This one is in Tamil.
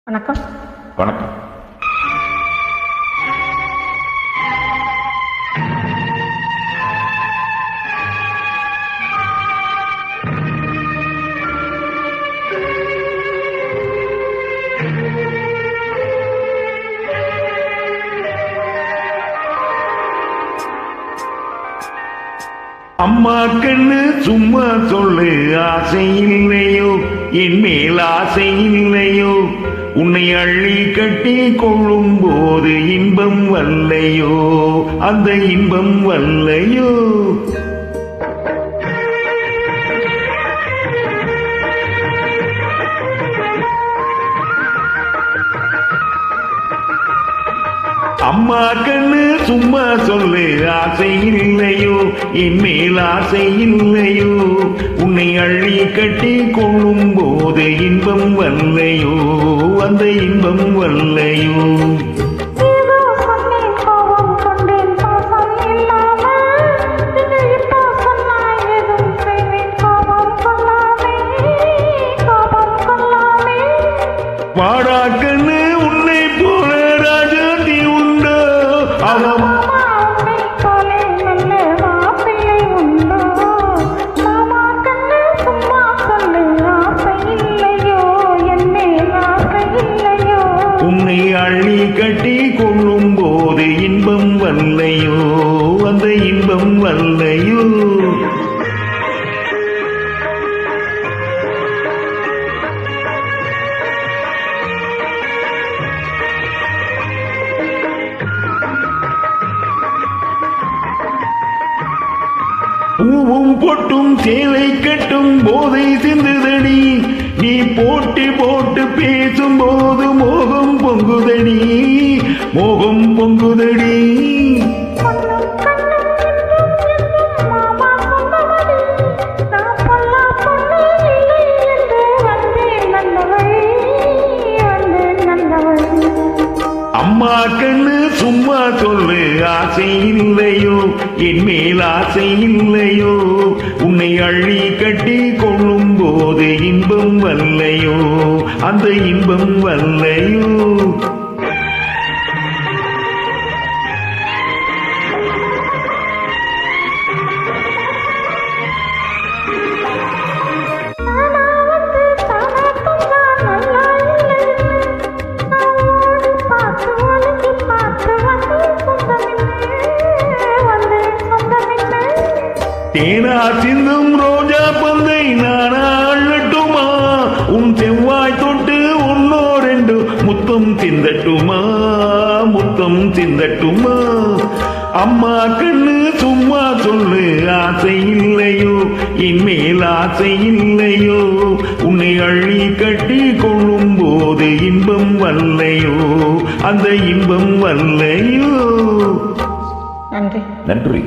வணக்கம். வணக்கம். அம்மா கண்ணு சும்மா சொல்லு, ஆசை இல்லையோ என் மேல் ஆசை இல்லையோ, உன்னை அள்ளி கட்டி கொள்ளும் போது இன்பம் வல்லையோ, அந்த இன்பம் வல்லையோ. அம்மா கண்ணு சும்மா சொல்லு, ஆசை இல்லையோ என் மேல் ஆசை இல்லையோ, உன்னை அள்ளி கட்டி கொள்ளும் போது இன்பம் வல்லையோ, அந்த இன்பம் வல்லையோ. வாடா கண்ணு உன்னை போல ராஜாதி உண்டோ, உன்னை அள்ளி கட்டி கொள்ளும் போது இன்பம் வல்லையோ, அந்த இன்பம் வல்லையோ. பூவும் பொட்டும் சேலை கட்டும் போதை சிந்துதடி, நீ போட்டி போட்டு பேசும் போது மோகம் பொங்குதடி, மோகம் பொங்குதடி. அம்மா கண்ணு சும்மா சொல்லு, ஆசை இல்லையோ என் மேல் ஆசை இல்லையோ, உன்னை அள்ளி கட்டி கொள்ளும் போது இன்பம் வல்லையோ, அந்த இன்பம் வல்லையோ. தேனா சிந்தும் ரோஜா பந்தை நானா அள்ளட்டுமா, உன் செவ்வாய் தொட்டு ஒன்னோ ரெண்டு முத்தம் சிந்தட்டுமா, முத்தம் சிந்தட்டுமா. அம்மா கண்ணு சும்மா சொல்லு, ஆசை இல்லையோ என் மேல் ஆசை இல்லையோ, உன்னை அள்ளி கட்டி கொள்ளும் போது இன்பம் வல்லையோ, அந்த இன்பம் வல்லையோ. நன்றி. நன்றி.